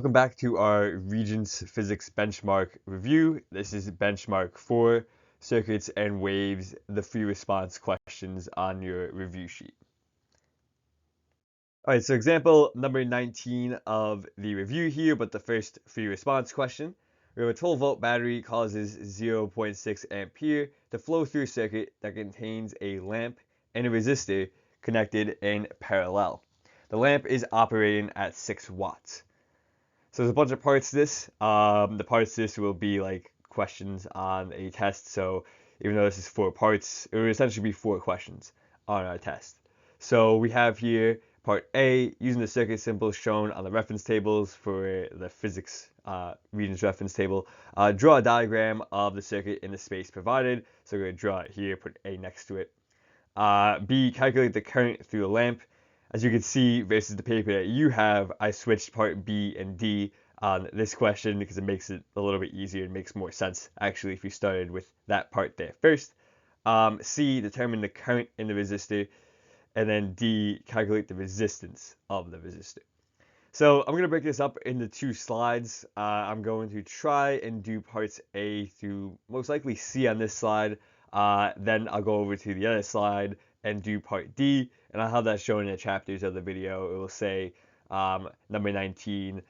Welcome back to our Regents physics benchmark review. This is benchmark 4, circuits and waves, the free response questions on your review sheet. All right, so example number 19 of the review here, but the first free response question. We have a 12-volt battery causes 0.6 ampere to flow through a circuit that contains a lamp and a resistor connected in parallel. The lamp is operating at 6 watts. So there's a bunch of parts to this. The parts to this will be like questions on a test. So even though this is 4 parts, it would essentially be 4 questions on our test. So we have here part A, using the circuit symbols shown on the reference tables for the physics Regents reference table. Draw a diagram of the circuit in the space provided. So we're going to draw it here, put A next to it. B, calculate the current through the lamp. As you can see, versus the paper that you have, I switched part B and D on this question because it makes it a little bit easier. It makes more sense, actually, if you started with that part there first. C, determine the current in the resistor. And then D, calculate the resistance of the resistor. So I'm going to break this up into 2 slides. I'm going to try and do parts A through most likely C on this slide. Then I'll go over to the other slide and do part D, and I'll have that shown in the chapters of the video. It will say number 19,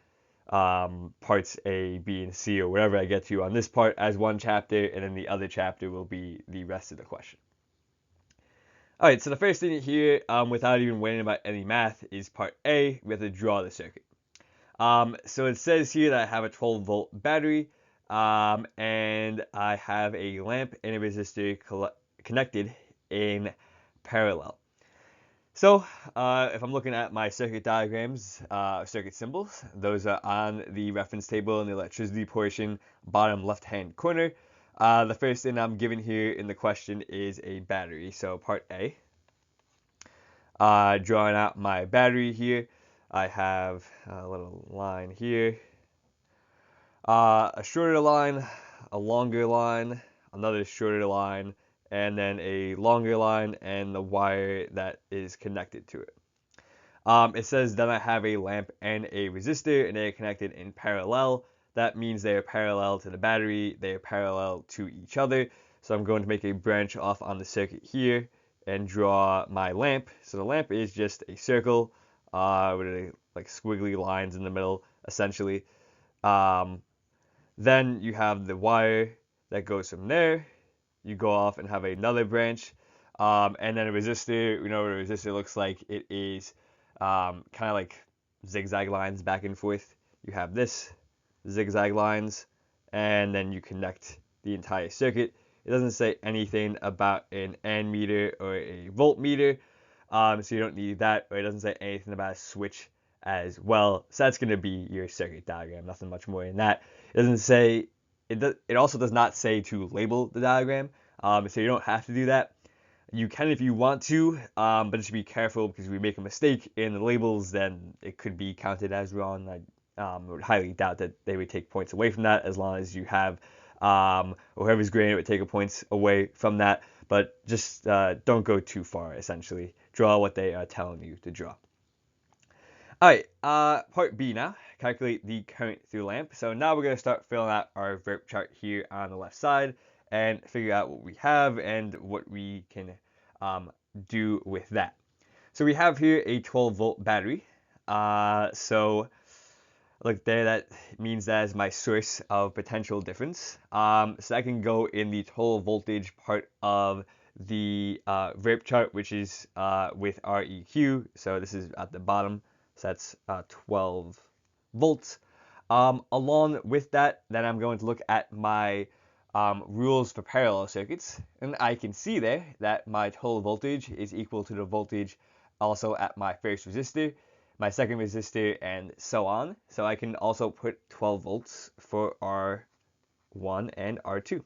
parts A, B, and C, or whatever I get to on this part as one chapter, and then the other chapter will be the rest of the question. All right, so the first thing here, without even worrying about any math, is part A. We have to draw the circuit. So it says here that I have a 12-volt battery, and I have a lamp and a resistor connected in parallel. So if I'm looking at my circuit diagrams, circuit symbols, those are on the reference table in the electricity portion, bottom left-hand corner. The first thing I'm given here in the question is a battery. So part A, drawing out my battery here, I have a little line here, a shorter line, a longer line, another shorter line, and then a longer line and the wire that is connected to it. It says that I have a lamp and a resistor and they are connected in parallel. That means they are parallel to the battery, they are parallel to each other. So I'm going to make a branch off on the circuit here and draw my lamp. So the lamp is just a circle with like squiggly lines in the middle, essentially. Then you have the wire that goes from there. You go off and have another branch, and then a resistor. We know what a resistor looks like. It is kind of like zigzag lines back and forth. You have this zigzag lines, and then you connect the entire circuit. It doesn't say anything about an ammeter or a voltmeter, so you don't need that, or it doesn't say anything about a switch as well. So that's going to be your circuit diagram, nothing much more than that. It doesn't say, it also does not say to label the diagram, so you don't have to do that. You can if you want to, but just be careful because if we make a mistake in the labels, then it could be counted as wrong. I would highly doubt that they would take points away from that as long as you have, whoever's grading it would take points away from that, but just don't go too far, essentially. Draw what they are telling you to draw. All right, part B now, calculate the current through lamp. So now we're going to start filling out our VERP chart here on the left side and figure out what we have and what we can do with that. So we have here a 12-volt battery. So look there, that means that is my source of potential difference. So that can go in the total voltage part of the VERP chart, which is with REQ. So this is at the bottom. So that's 12 volts. Along with that, then I'm going to look at my rules for parallel circuits. And I can see there that my total voltage is equal to the voltage also at my first resistor, my second resistor, and so on. So I can also put 12 volts for R1 and R2.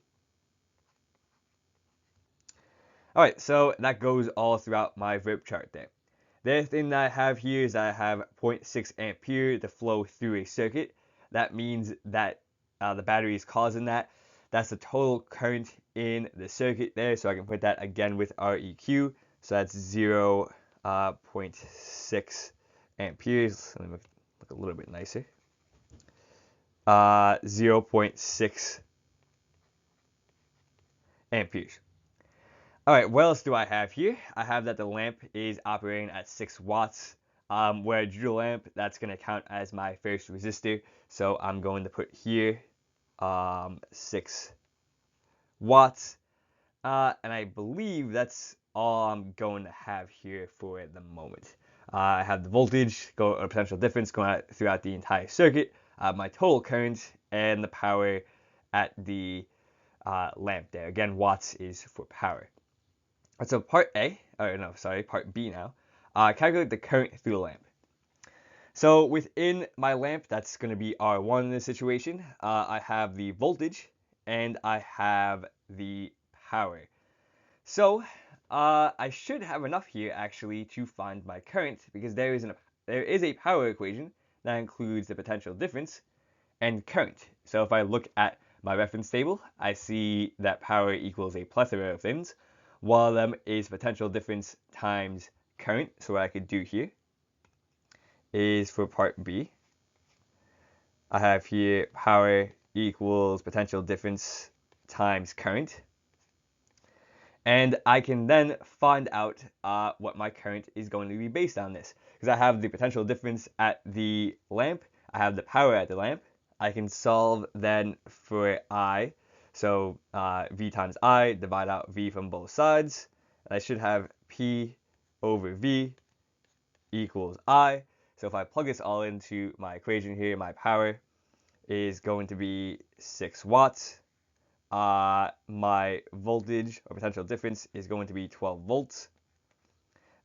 All right, so that goes all throughout my VERP chart there. The other thing that I have here is that I have 0.6 ampere to flow through a circuit. That means that the battery is causing that. That's the total current in the circuit there. So I can put that again with REQ. So that's 0.6 amperes. Let me look a little bit nicer. 0.6 amperes. All right, what else do I have here? I have that the lamp is operating at 6 watts. Where due to lamp, that's going to count as my first resistor. So I'm going to put here 6 watts. And I believe that's all I'm going to have here for the moment. I have the voltage, or potential difference going out throughout the entire circuit, my total current, and the power at the lamp there. Again, watts is for power. So part A, or no, sorry, part B now. Calculate the current through the lamp. So within my lamp, that's going to be R1 in this situation. I have the voltage and I have the power. So I should have enough here actually to find my current because there is a power equation that includes the potential difference and current. So if I look at my reference table, I see that power equals a plethora of things. One of them is potential difference times current. So what I could do here is for part B, I have here power equals potential difference times current. And I can then find out what my current is going to be based on this. Because I have the potential difference at the lamp, I have the power at the lamp. I can solve then for I. So V times I, divide out V from both sides. I should have P over V equals I. So if I plug this all into my equation here, my power is going to be 6 watts. My voltage or potential difference is going to be 12 volts.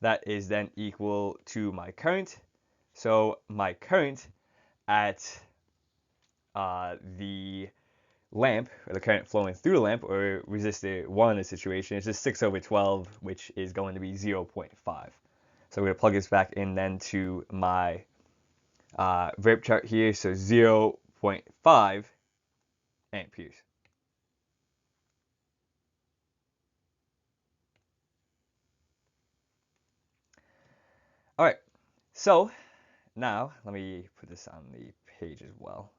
That is then equal to my current. So my current at the lamp, or the current flowing through the lamp, or resistor 1 in this situation, is just 6 over 12, which is going to be 0.5. So we're going to plug this back in then to my verb chart here. So 0.5 amperes. All right, so now let me put this on the page as well.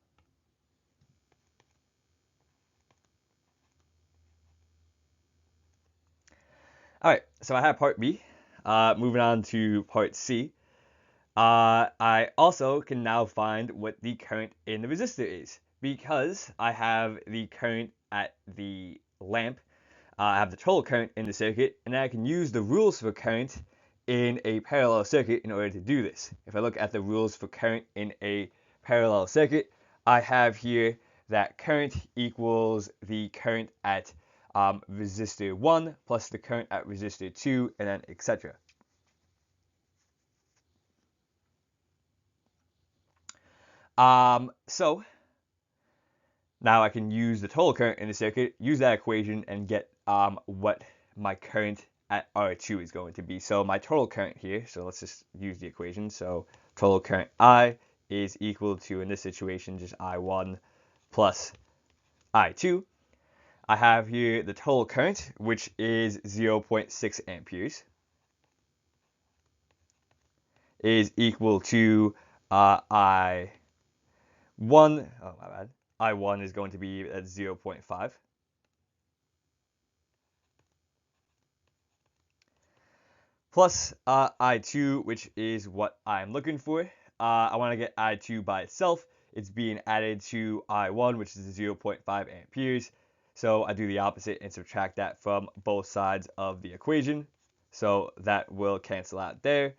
All right, so I have part B. Moving on to part C. I also can now find what the current in the resistor is because I have the current at the lamp. I have the total current in the circuit, and I can use the rules for current in a parallel circuit in order to do this. If I look at the rules for current in a parallel circuit, I have here that current equals the current at resistor 1 plus the current at resistor 2, and then etc. So now I can use the total current in the circuit, use that equation, and get what my current at R2 is going to be. So my total current here, so let's just use the equation. So total current I is equal to, in this situation, just I1 plus I2. I have here the total current, which is 0.6 amperes, is equal to I1, oh my bad, I1 is going to be at 0.5. Plus I2, which is what I'm looking for. I want to get I2 by itself. It's being added to I1, which is 0.5 amperes. So I do the opposite and subtract that from both sides of the equation. So that will cancel out there.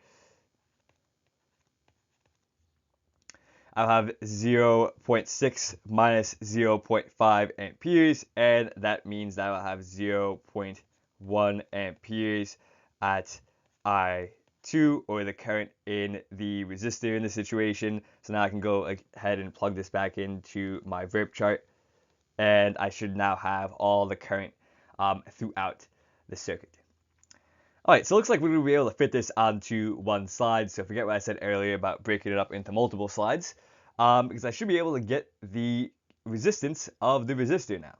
I'll have 0.6 minus 0.5 amperes, and that means that I'll have 0.1 amperes at I2, or the current in the resistor in the situation. So now I can go ahead and plug this back into my verb chart, and I should now have all the current throughout the circuit. All right, so it looks like we will be able to fit this onto one slide. So forget what I said earlier about breaking it up into multiple slides, because I should be able to get the resistance of the resistor now.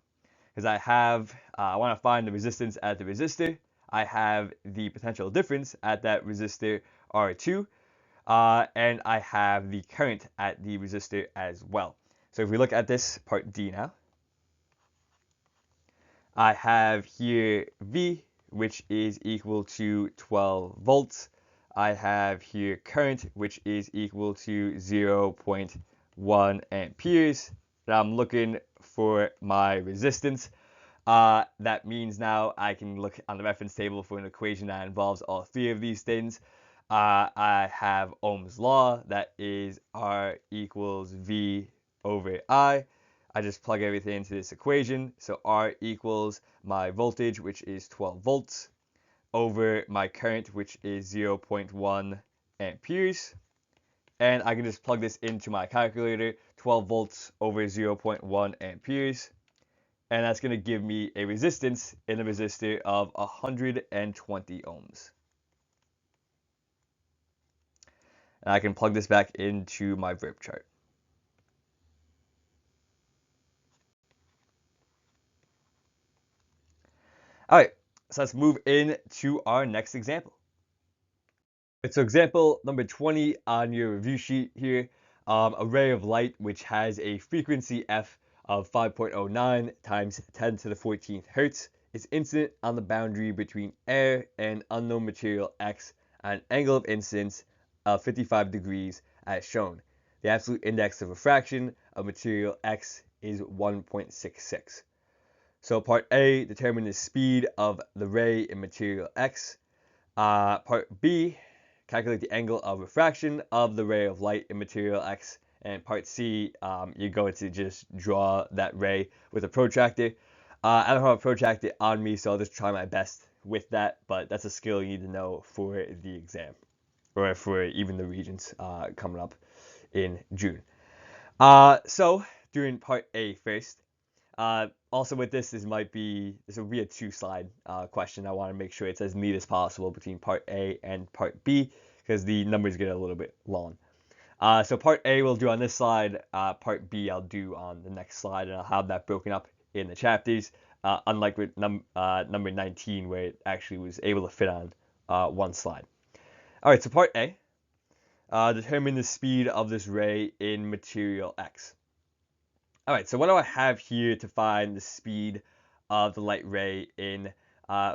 Because I want to find the resistance at the resistor. I have the potential difference at that resistor R2, and I have the current at the resistor as well. So if we look at this part D now, I have here V, which is equal to 12 volts. I have here current, which is equal to 0.1 amperes. And I'm looking for my resistance. That means now I can look on the reference table for an equation that involves all three of these things. I have Ohm's law, that is R equals V over I. I just plug everything into this equation. So R equals my voltage, which is 12 volts, over my current, which is 0.1 amperes. And I can just plug this into my calculator, 12 volts over 0.1 amperes. And that's going to give me a resistance in a resistor of 120 ohms. And I can plug this back into my verb chart. All right, so let's move into our next example. So example number 20 on your review sheet here, a ray of light which has a frequency f of 5.09 times 10 to the 14th hertz is incident on the boundary between air and unknown material x at an angle of incidence of 55 degrees as shown. The absolute index of refraction of material x is 1.66. So part A, determine the speed of the ray in material X. Part B, calculate the angle of refraction of the ray of light in material X. And part C, you're going to just draw that ray with a protractor. I don't have a protractor on me, so I'll just try my best with that, but that's a skill you need to know for the exam, or for even the Regents coming up in June. So doing part A first. Also with this will be a 2-slide question. I want to make sure it's as neat as possible between part A and part B, because the numbers get a little bit long. So part A we'll do on this slide, part B I'll do on the next slide, and I'll have that broken up in the chapters, unlike with number 19 where it actually was able to fit on one slide. Alright, so part A, determine the speed of this ray in material X. Alright, so what do I have here to find the speed of the light ray in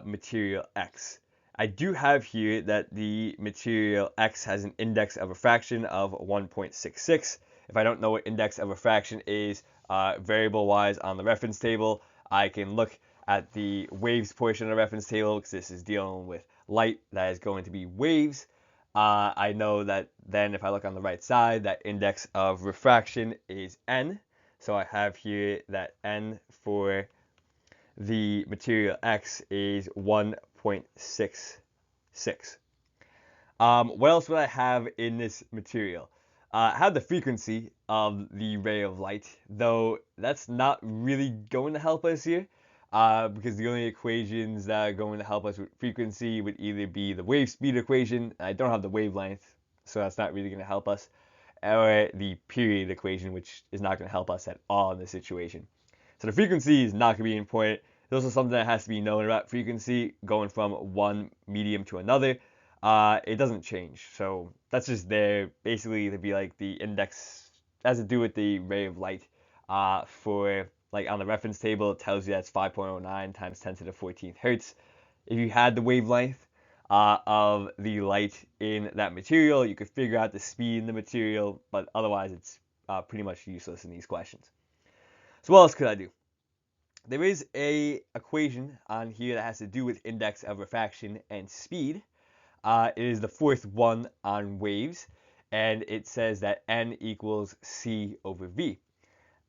material X? I do have here that the material X has an index of refraction of 1.66. If I don't know what index of refraction is variable-wise on the reference table, I can look at the waves portion of the reference table, because this is dealing with light that is going to be waves. I know that then if I look on the right side, that index of refraction is N. So I have here that N for the material X is 1.66. What else would I have in this material? I have the frequency of the ray of light, though that's not really going to help us here, because the only equations that are going to help us with frequency would either be the wave speed equation, and I don't have the wavelength, so that's not really going to help us, or the period equation, which is not going to help us at all in this situation. So the frequency is not going to be important. There's also something that has to be known about frequency going from one medium to another. It doesn't change, so that's just there basically to be like the index, has to do with the ray of light. For like on the reference table, it tells you that's 5.09 times 10 to the 14th hertz. If you had the wavelength of the light in that material, you could figure out the speed in the material, but otherwise it's pretty much useless in these questions. So what else could I do? There is a equation on here that has to do with index of refraction and speed. It is the fourth one on waves, and it says that N equals C over V.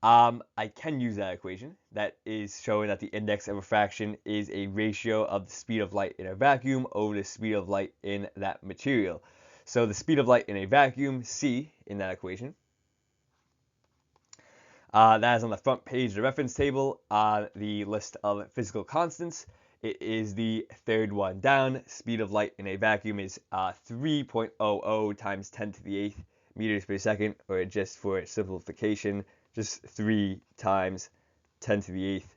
I can use that equation. That is showing that the index of refraction is a ratio of the speed of light in a vacuum over the speed of light in that material. So the speed of light in a vacuum, C, in that equation, that is on the front page of the reference table on the list of physical constants. It is the third one down. Speed of light in a vacuum is 3.00 times 10 to the 8th meters per second, or just for simplification, just 3 times 10 to the 8th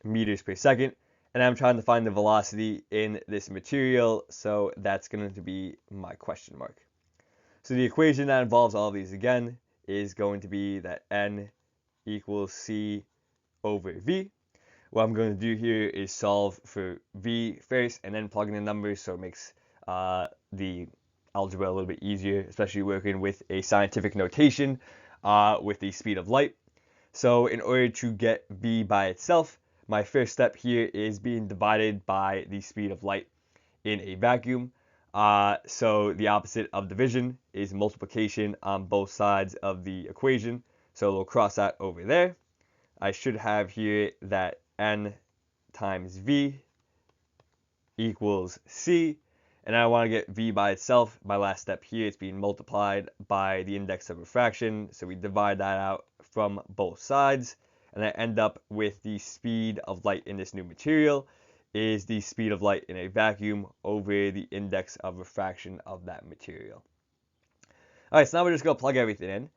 meters per second. And I'm trying to find the velocity in this material, so that's going to be my question mark. So the equation that involves all of these again is going to be that N equals C over V. What I'm going to do here is solve for V first and then plug in the numbers, so it makes the algebra a little bit easier, especially working with a scientific notation with the speed of light. So in order to get V by itself, my first step here is being divided by the speed of light in a vacuum. So the opposite of division is multiplication on both sides of the equation. So we'll cross that over there. I should have here that N times V equals C. And I want to get V by itself. My last step here is being multiplied by the index of refraction. So we divide that out from both sides. And I end up with the speed of light in this new material is the speed of light in a vacuum over the index of refraction of that material. All right, so now we're just going to plug everything in.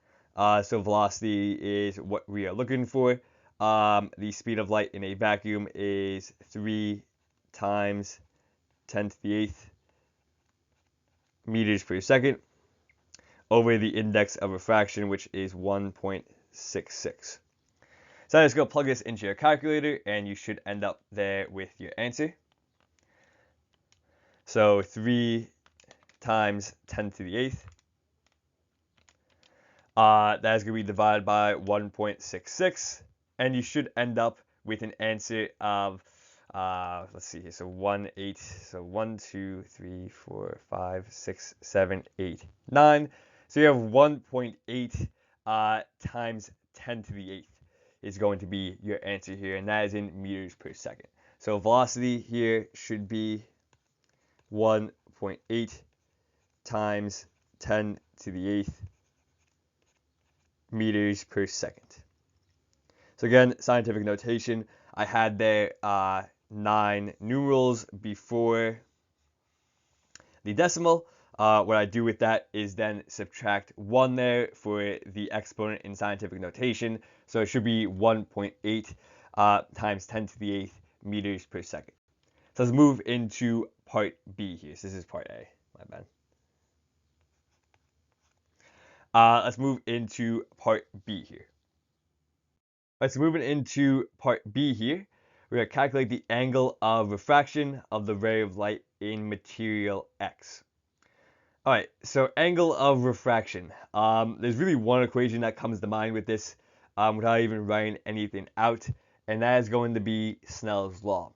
So velocity is what we are looking for. The speed of light in a vacuum is 3 times 10 to the 8th meters per second over the index of refraction, which is 1.66. So I'm just going to plug this into your calculator, and you should end up there with your answer. So 3 times 10 to the 8th. That is going to be divided by 1.66, and you should end up with an answer of, let's see here, so 1, 8, so 1, 2, 3, 4, 5, 6, 7, 8, 9. So you have 1.8 times 10 to the 8th is going to be your answer here, and that is in meters per second. So velocity here should be 1.8 times 10 to the 8th meters per second. So again, scientific notation, I had there 9 numerals before the decimal. What I do with that is then subtract 1 there for the exponent in scientific notation. So it should be 1.8 times 10 to the 8th meters per second. So let's move into part B here. So this is part A, my bad. Let's move into part B here. All right, so moving into part B here, we're going to calculate the angle of refraction of the ray of light in material X. All right, so angle of refraction. There's really one equation that comes to mind with this without even writing anything out, and that is going to be Snell's law.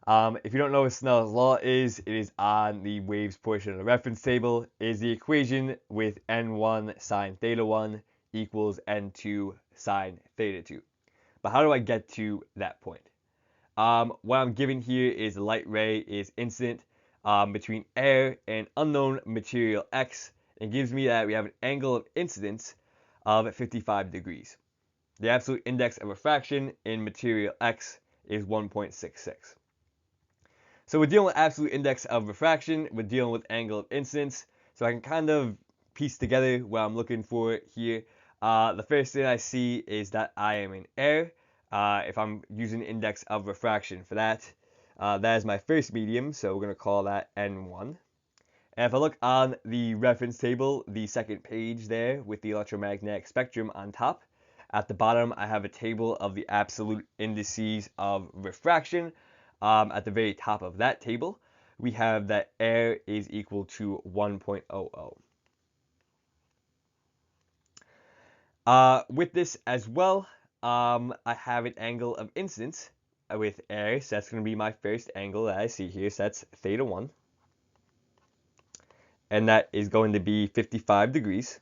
If you don't know what Snell's law is, it is on the waves portion of the reference table. It is the equation with n1 sine theta 1 equals n2 sine theta 2. But how do I get to that point? What I'm given here is the light ray is incident between air and unknown material X. It gives me that we have an angle of incidence of 55 degrees. The absolute index of refraction in material X is 1.66. So we're dealing with absolute index of refraction, we're dealing with angle of incidence, so I can kind of piece together what I'm looking for here. The first thing I see is that I am in air. If I'm using index of refraction for that, that is my first medium, so we're going to call that N1. And if I look on the reference table, the second page there with the electromagnetic spectrum on top, at the bottom I have a table of the absolute indices of refraction. At the very top of that table, we have that air is equal to 1.00. With this as well, I have an angle of incidence with air, so that's going to be my first angle that I see here, so that's theta 1. And that is going to be 55 degrees.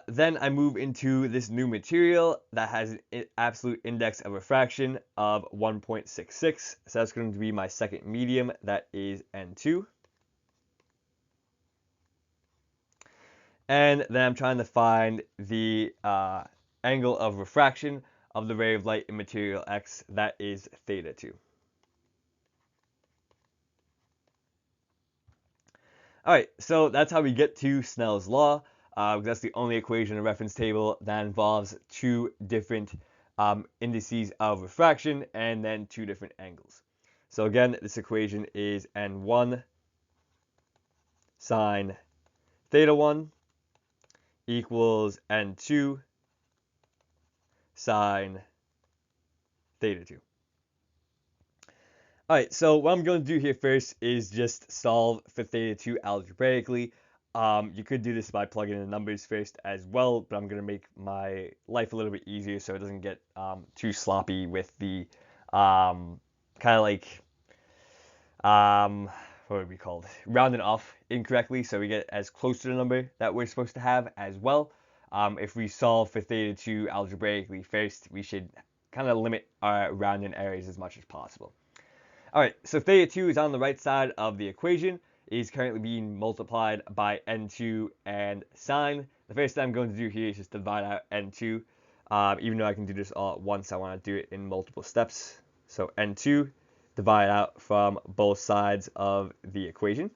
Then I move into this new material that has an absolute index of refraction of 1.66. So that's going to be my second medium, that is N2. And then I'm trying to find the angle of refraction of the ray of light in material X, that is theta 2. Alright, so that's how we get to Snell's law. That's the only equation in the reference table that involves two different indices of refraction and then two different angles. So again, this equation is N1 sine theta 1 equals N2 sine theta 2. Alright, so what I'm going to do here first is just solve for theta 2 algebraically. You could do this by plugging in the numbers first as well, but I'm going to make my life a little bit easier so it doesn't get too sloppy with the kind of like, what would be called? Rounding off incorrectly, so we get as close to the number that we're supposed to have as well. If we solve for theta 2 algebraically first, we should kind of limit our rounding errors as much as possible. Alright, so theta 2 is on the right side of the equation. It is currently being multiplied by N2 and sine. The first thing I'm going to do here is just divide out N2. Even though I can do this all at once, I want to do it in multiple steps. So N2, divide out from both sides of the equation.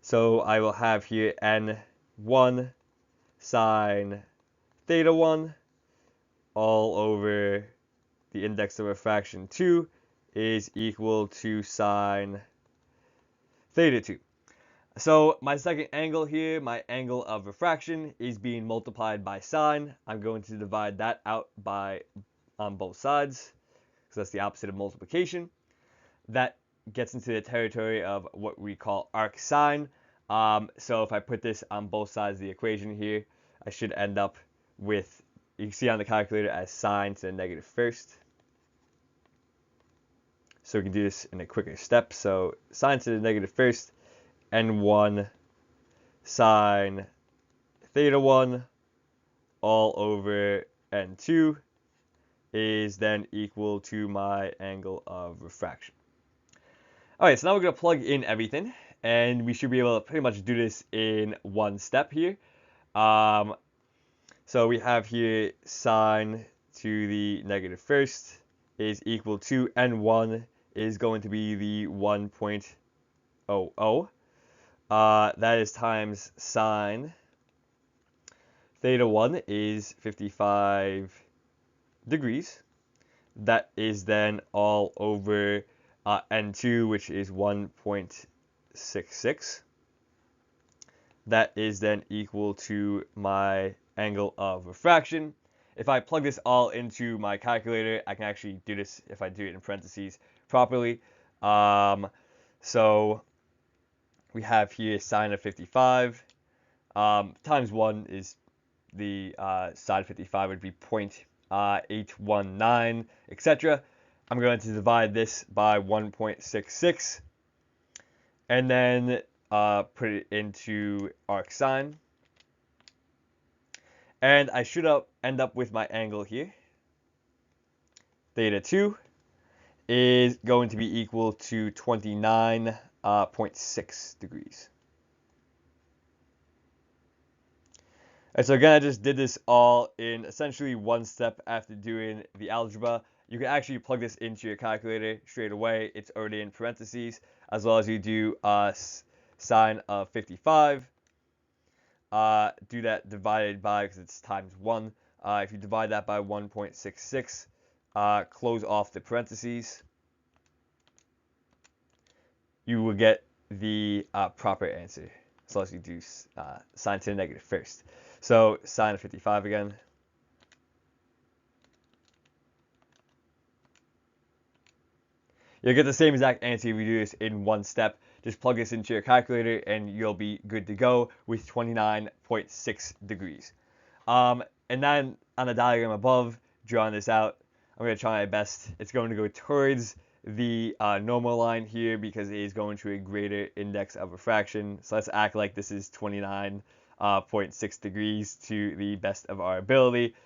So I will have here N1 sine theta 1 all over the index of refraction 2 is equal to sine theta 2. So my second angle here, my angle of refraction, is being multiplied by sine. I'm going to divide that out by on both sides, because that's the opposite of multiplication. That gets into the territory of what we call arc sine. So if I put this on both sides of the equation here, I should end up with, you can see on the calculator as sine to the negative first. So we can do this in a quicker step. So sine to the negative first, N1 sine theta 1 all over N2 is then equal to my angle of refraction. Alright, so now we're going to plug in everything, and we should be able to pretty much do this in one step here. So we have here sine to the negative first is equal to N1 is going to be the 1.00. That is times sine theta 1 is 55 degrees. That is then all over N2, which is 1.66. That is then equal to my angle of refraction. If I plug this all into my calculator, I can actually do this if I do it in parentheses properly. So we have here sine of 55 times 1 is the sine of 55 would be 0.819, etc. I'm going to divide this by 1.66 and then put it into arc sine. And I should end up with my angle here. Theta 2 is going to be equal to 29.6 degrees. And so again, I just did this all in essentially one step after doing the algebra. You can actually plug this into your calculator straight away. It's already in parentheses, as well as you do sine of 55. Do that divided by, because it's times 1. If you divide that by 1.66, close off the parentheses, you will get the proper answer, as long as you do sine to the negative first. So sine of 55 again. You'll get the same exact answer if you do this in one step. Just plug this into your calculator and you'll be good to go with 29.6 degrees. And then on the diagram above, drawing this out, I'm going to try my best. It's going to go towards the normal line here because it is going to a greater index of refraction. So let's act like this is 29.6 degrees to the best of our ability.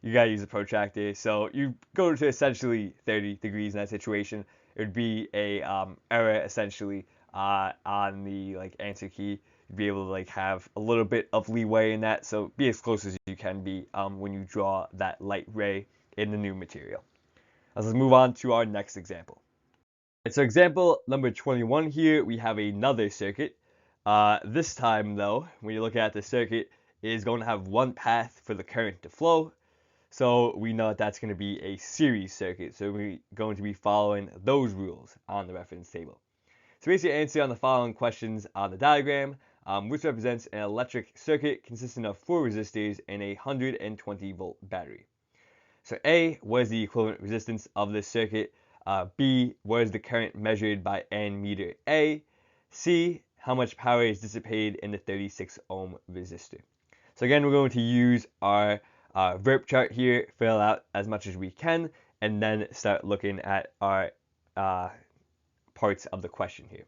You gotta use a protractor. So you go to essentially 30 degrees in that situation. It would be a error essentially on the answer key. You'd be able to have a little bit of leeway in that. So be as close as you can be when you draw that light ray in the new material. Let's move on to our next example. So example number 21 here, we have another circuit. This time though, when you look at the circuit, it is going to have one path for the current to flow. So we know that that's going to be a series circuit. So we're going to be following those rules on the reference table. So basically answer on the following questions on the diagram, which represents an electric circuit consisting of 4 resistors and a 120 volt battery. So A, what is the equivalent resistance of this circuit? B, what is the current measured by N meter A? C, how much power is dissipated in the 36 ohm resistor? So again, we're going to use our VERP chart here, fill out as much as we can, and then start looking at our parts of the question here.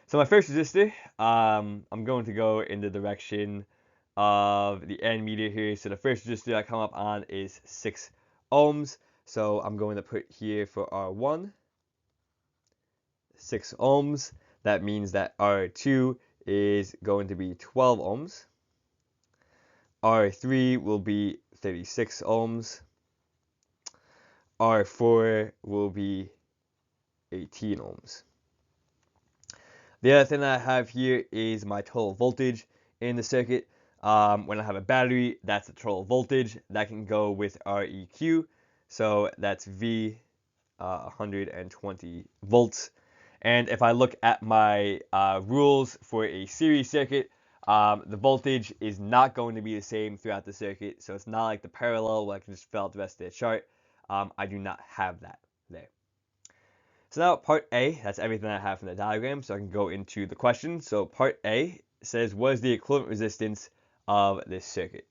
So my first resistor, I'm going to go in the direction of the N meter here. So the first resistor I come up on is 6 ohms. So I'm going to put here for R1, 6 ohms. That means that R2 is going to be 12 ohms. R3 will be 36 ohms. R4 will be 18 ohms. The other thing that I have here is my total voltage in the circuit. When I have a battery, that's the total voltage. That can go with Req. So that's V, 120 volts. And if I look at my rules for a series circuit, the voltage is not going to be the same throughout the circuit. So it's not like the parallel where I can just fill out the rest of the chart. I do not have that there. So now part A, that's everything I have from the diagram, so I can go into the question. So part A says, what is the equivalent resistance of this circuit?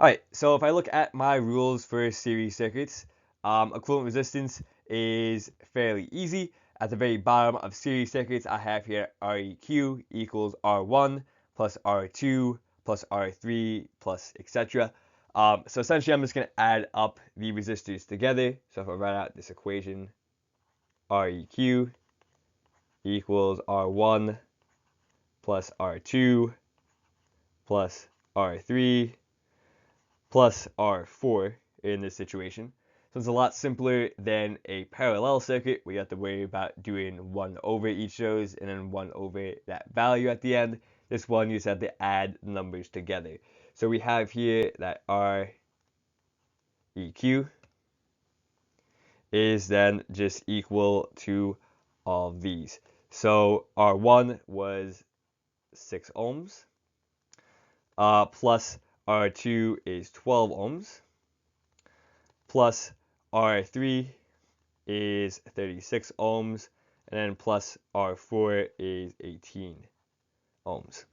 Alright, so if I look at my rules for series circuits, equivalent resistance is fairly easy. At the very bottom of series circuits, I have here Req equals R1 plus R2 plus R3 plus etc. So essentially, I'm just going to add up the resistors together. So if I write out this equation, Req equals R1 plus R2 plus R3 plus R4 in this situation. So it's a lot simpler than a parallel circuit where you have to worry about doing 1 over each of those and then 1 over that value at the end. This one, you just have to add numbers together. So we have here that Req is then just equal to all of these. So R1 was 6 ohms, plus R2 is 12 ohms, plus R3 is 36 ohms, and then plus R4 is 18 ohms.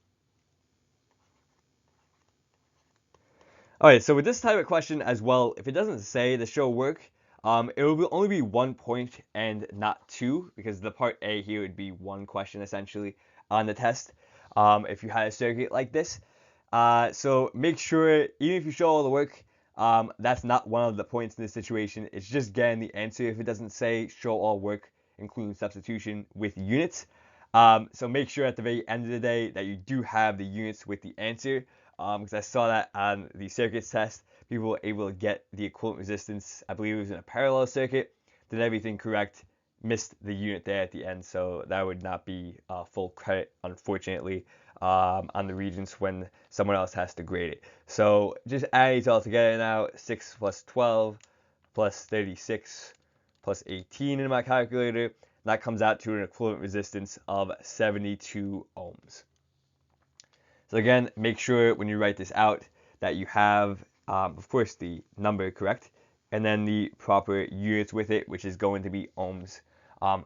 Alright, so with this type of question as well, if it doesn't say the show work, it will only be 1 point and not 2, because the part A here would be 1 question essentially on the test if you had a circuit like this. So make sure, even if you show all the work, that's not one of the points in this situation. It's just getting the answer if it doesn't say show all work, including substitution with units. So make sure at the very end of the day that you do have the units with the answer. Because I saw that on the circuits test, people were able to get the equivalent resistance. I believe it was in a parallel circuit, did everything correct, missed the unit there at the end, so that would not be full credit, unfortunately, on the Regents when someone else has to grade it. So just add these all together now, 6 plus 12 plus 36 plus 18 in my calculator. That comes out to an equivalent resistance of 72 ohms. So again, make sure when you write this out that you have, of course, the number correct, and then the proper units with it, which is going to be ohms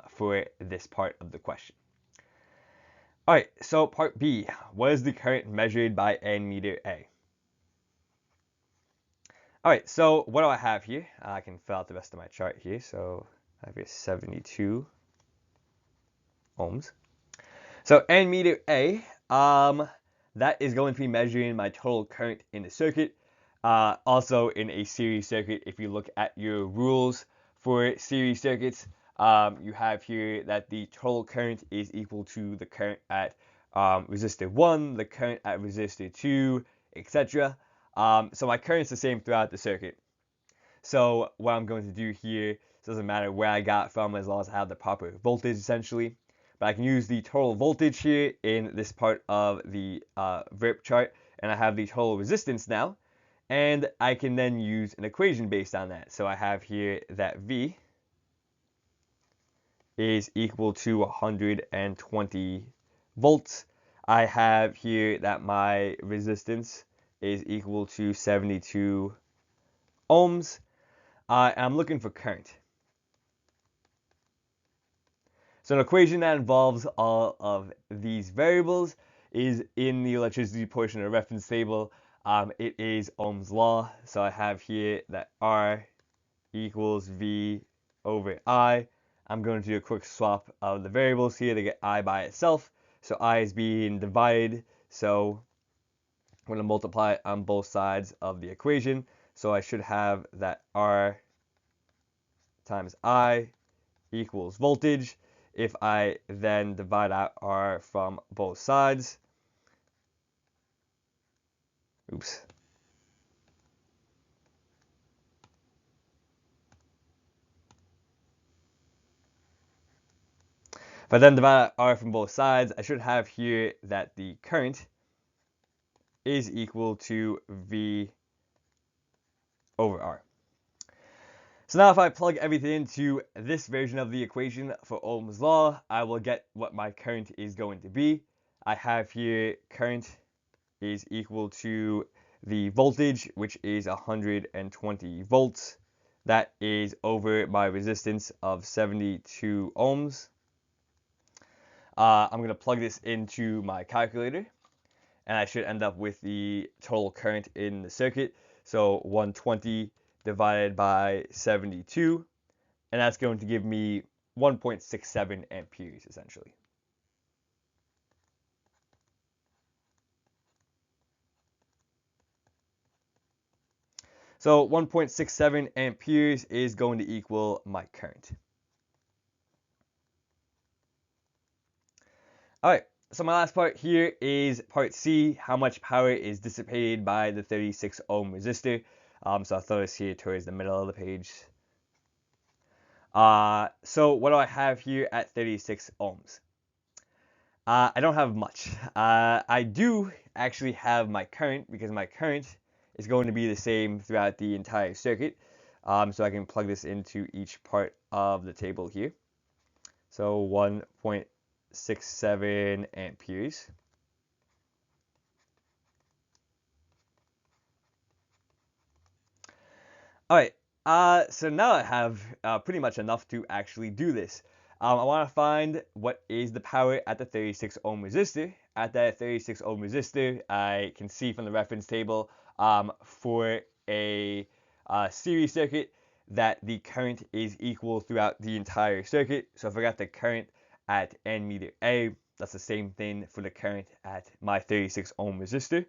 for this part of the question. Alright, so part B, what is the current measured by N meter A? Alright, so what do I have here? I can fill out the rest of my chart here. So I have here 72 ohms. So N meter A, that is going to be measuring my total current in the circuit. Also in a series circuit, if you look at your rules for series circuits, you have here that the total current is equal to the current at resistor 1, the current at resistor 2, etc. So my current is the same throughout the circuit. So what I'm going to do here, it doesn't matter where I got from as long as I have the proper voltage essentially. But I can use the total voltage here in this part of the VERP chart, and I have the total resistance now. And I can then use an equation based on that. So I have here that V is equal to 120 volts. I have here that my resistance is equal to 72 ohms. I'm looking for current. So an equation that involves all of these variables is in the electricity portion of the reference table. It is Ohm's law. So I have here that R equals V over I. I'm going to do a quick swap of the variables here to get I by itself. So I is being divided. So I'm going to multiply it on both sides of the equation. So I should have that R times I equals voltage. If I then divide out R from both sides, oops. If I then divide out R from both sides, I should have here that the current is equal to V over R. So now if I plug everything into this version of the equation for Ohm's law, I will get what my current is going to be. I have here current is equal to the voltage, which is 120 volts. That is over my resistance of 72 ohms. I'm going to plug this into my calculator, and I should end up with the total current in the circuit. So 120 divided by 72, and that's going to give me 1.67 amperes essentially. So 1.67 amperes is going to equal my current. All right, so my last part here is part C, how much power is dissipated by the 36 ohm resistor. So I'll throw this here towards the middle of the page. So what do I have here at 36 ohms? I don't have much. I do actually have my current, because my current is going to be the same throughout the entire circuit. So I can plug this into each part of the table here. So 1.67 amperes. All right, so now I have pretty much enough to actually do this. I want to find what is the power at the 36 ohm resistor. At that 36 ohm resistor, I can see from the reference table for a series circuit that the current is equal throughout the entire circuit. So if I got the current at N meter A, that's the same thing for the current at my 36 ohm resistor.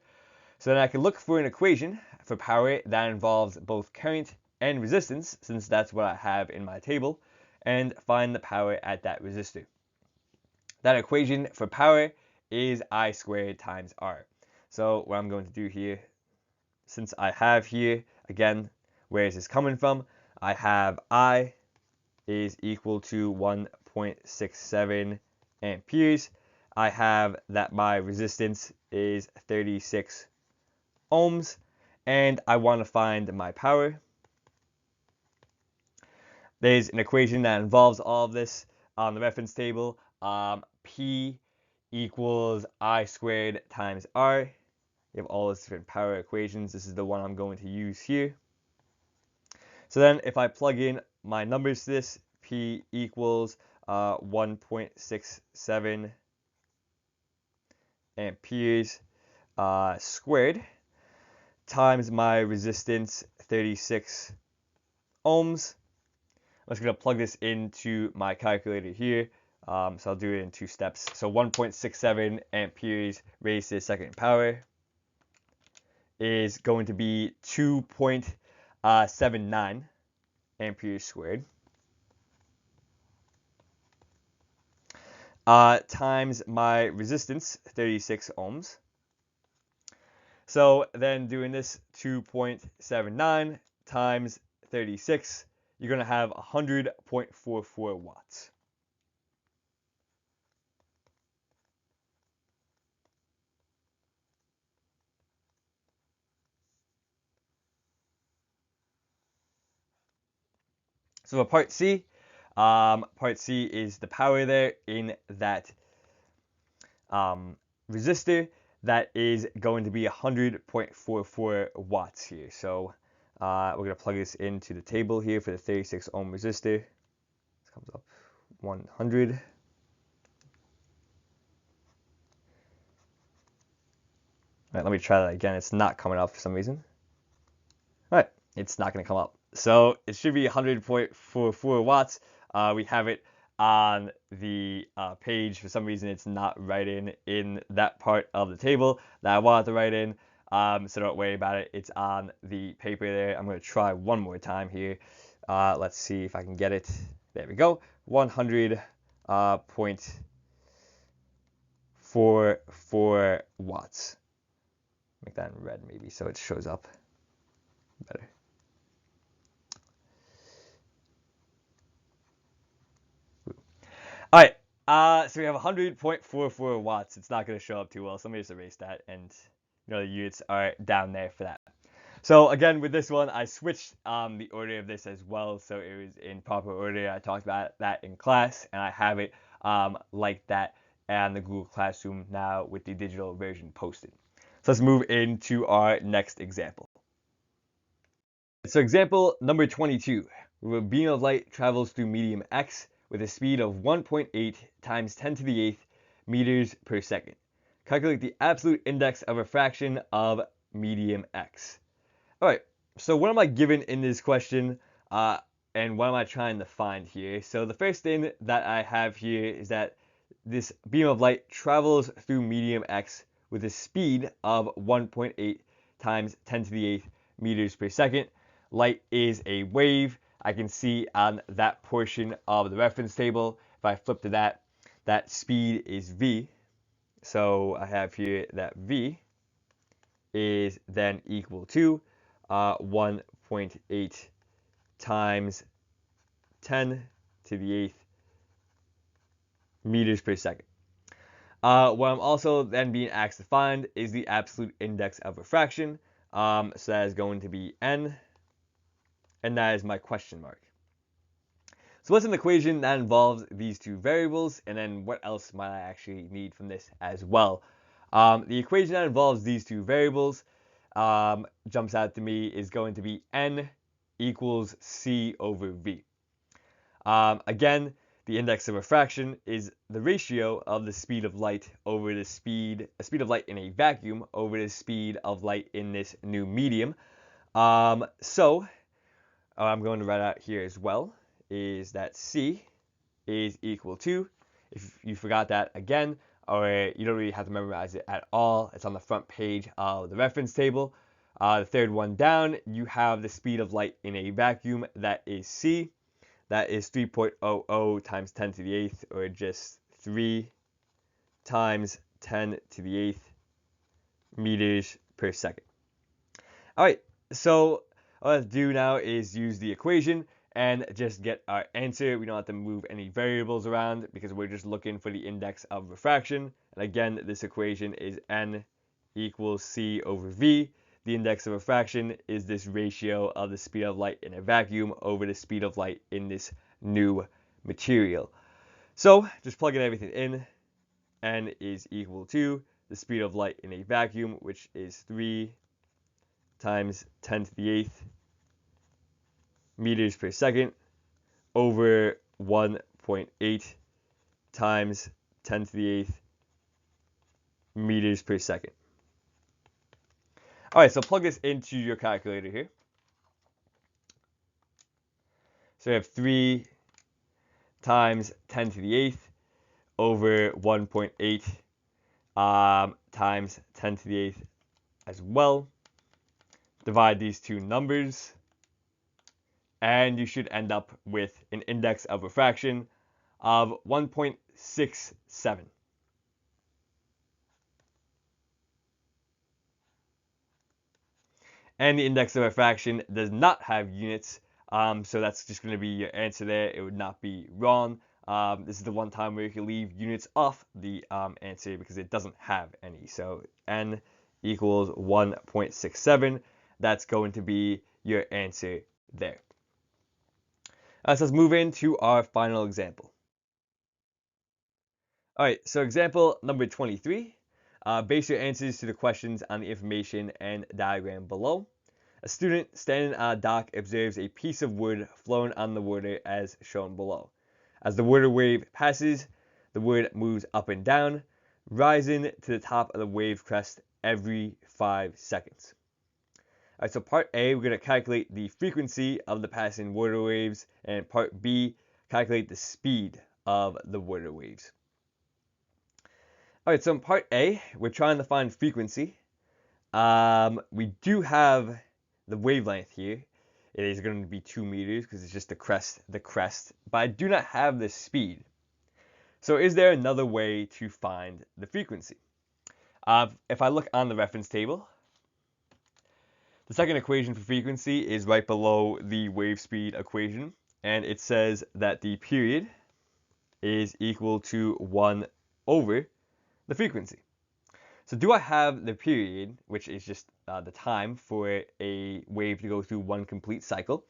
So then I can look for an equation for power that involves both current and resistance, since that's what I have in my table, and find the power at that resistor. That equation for power is I squared times R. So what I'm going to do here, since I have here, again, where is this coming from? I have I is equal to 1.67 amperes. I have that my resistance is 36 ohms, and I want to find my power. There's an equation that involves all of this on the reference table. P equals I squared times R. You have all those different power equations. This is the one I'm going to use here. So then if I plug in my numbers to this, P equals 1.67 amperes squared times my resistance 36 ohms. I'm just going to plug this into my calculator here. So I'll do it in two steps. So 1.67 amperes raised to the second power is going to be 2.79 amperes squared times my resistance, 36 ohms. So then doing this, 2.79 times 36, you're going to have 100.44 watts. So for part C is the power there in that resistor. That is going to be 100.44 watts here. So we're going to plug this into the table here for the 36 ohm resistor. This comes up 100. All right, let me try that again. It's not coming up for some reason. All right, it's not going to come up. So it should be 100.44 watts. We have it on the page. For some reason, it's not writing in that part of the table that I wanted to write in. So don't worry about it. It's on the paper there. I'm going to try one more time here. Let's see if I can get it. There we go. 100.44 watts. Make that in red maybe so it shows up better. All right, so we have 100.44 watts. It's not going to show up too well, so let me just erase that, and the units are down there for that. So again, with this one, I switched the order of this as well, so it was in proper order. I talked about that in class, and I have it like that and the Google Classroom now with the digital version posted. So let's move into our next example. So example number 22, where a beam of light travels through medium X with a speed of 1.8 times 10 to the 8th meters per second. Calculate the absolute index of refraction of medium X. All right, so what am I given in this question, and what am I trying to find here? So the first thing that I have here is that this beam of light travels through medium X with a speed of 1.8 times 10 to the 8th meters per second. Light is a wave. I can see on that portion of the reference table, if I flip to that, that speed is v. So I have here that v is then equal to 1.8 times 10 to the 8th meters per second. What I'm also then being asked to find is the absolute index of refraction. So that is going to be n, and that is my question mark. So what's an equation that involves these two variables, and then what else might I actually need from this as well? The equation that involves these two variables jumps out to me is going to be n equals c over v. Again, the index of refraction is the ratio of the speed of light over the speed of light in a vacuum over the speed of light in this new medium. So I'm going to write out here as well is that c is equal to, if you forgot that again, or you don't really have to memorize it at all, it's on the front page of the reference table. The third one down, you have the speed of light in a vacuum, that is c. That is 3.00 times 10 to the 8th, or just 3 times 10 to the 8th meters per second. All right, so all I have to do now is use the equation and just get our answer. We don't have to move any variables around because we're just looking for the index of refraction. And again, this equation is n equals c over v. The index of refraction is this ratio of the speed of light in a vacuum over the speed of light in this new material. So just plugging everything in, n is equal to the speed of light in a vacuum, which is 3 times 10 to the 8th meters per second over 1.8 times 10 to the 8th meters per second. All right, so plug this into your calculator here. So we have 3 times 10 to the 8th over 1.8 times 10 to the 8th as well. Divide these two numbers, and you should end up with an index of refraction of 1.67. And the index of refraction does not have units, so that's just going to be your answer there. It would not be wrong. This is the one time where you can leave units off the answer because it doesn't have any. So n equals 1.67. That's going to be your answer there. So let's move into our final example. All right, so example number 23. Base your answers to the questions on the information and diagram below. A student standing on a dock observes a piece of wood flown on the water as shown below. As the water wave passes, the wood moves up and down, rising to the top of the wave crest every 5 seconds. All right, so part A, we're going to calculate the frequency of the passing water waves, and part B, calculate the speed of the water waves. All right, so in part A, we're trying to find frequency. We do have the wavelength here. It is going to be 2 meters because it's just the crest, but I do not have the speed. So is there another way to find the frequency? If I look on the reference table, the second equation for frequency is right below the wave speed equation, and it says that the period is equal to 1 over the frequency. So do I have the period, which is just the time for a wave to go through one complete cycle?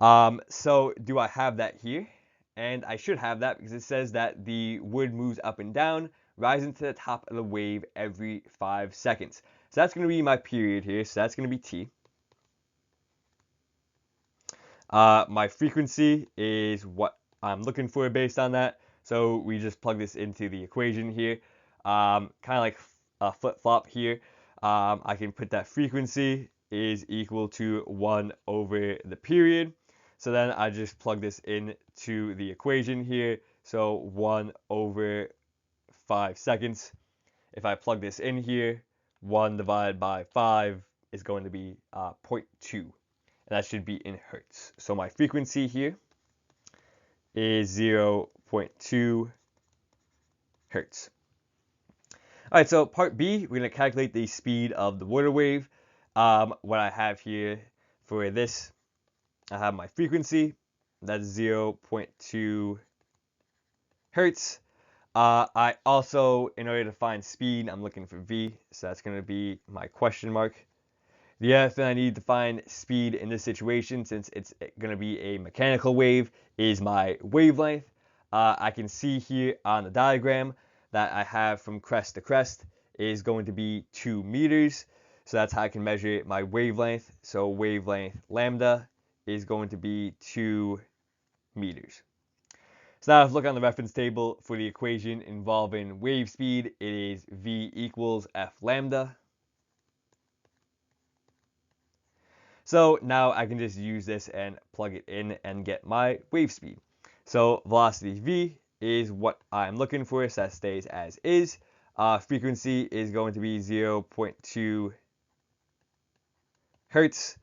So do I have that here? And I should have that because it says that the wood moves up and down, rising to the top of the wave every 5 seconds. So that's going to be my period here. So that's going to be T. My frequency is what I'm looking for based on that. So we just plug this into the equation here. Kind of like a flip-flop here. I can put that frequency is equal to 1 over the period. So then I just plug this into the equation here. So 1 over 5 seconds. If I plug this in here, 1 divided by 5 is going to be 0.2. And that should be in hertz. So my frequency here is 0.2 hertz. All right, so part B, we're going to calculate the speed of the water wave. What I have here for this, I have my frequency, that's 0.2 hertz. I also, in order to find speed, I'm looking for V, so that's going to be my question mark. The other thing I need to find speed in this situation, since it's going to be a mechanical wave, is my wavelength. I can see here on the diagram that I have from crest to crest is going to be 2 meters. So that's how I can measure my wavelength. So wavelength lambda is going to be 2 meters. So now if you look on the reference table for the equation involving wave speed, it is V equals F lambda. So now I can just use this and plug it in and get my wave speed. So velocity V is what I'm looking for, so that stays as is. Frequency is going to be 0.2 hertz.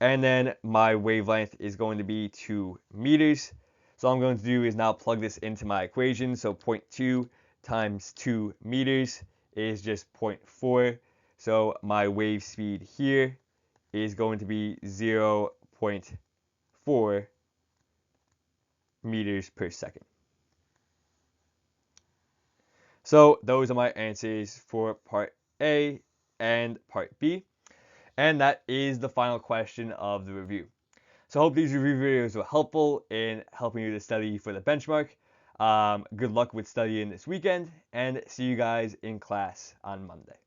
And then my wavelength is going to be 2 meters. So all I'm going to do is now plug this into my equation. So 0.2 times 2 meters is just 0.4. So my wave speed here is going to be 0.4 meters per second. So those are my answers for part A and part B. And that is the final question of the review. So I hope these review videos were helpful in helping you to study for the benchmark. Good luck with studying this weekend, and see you guys in class on Monday.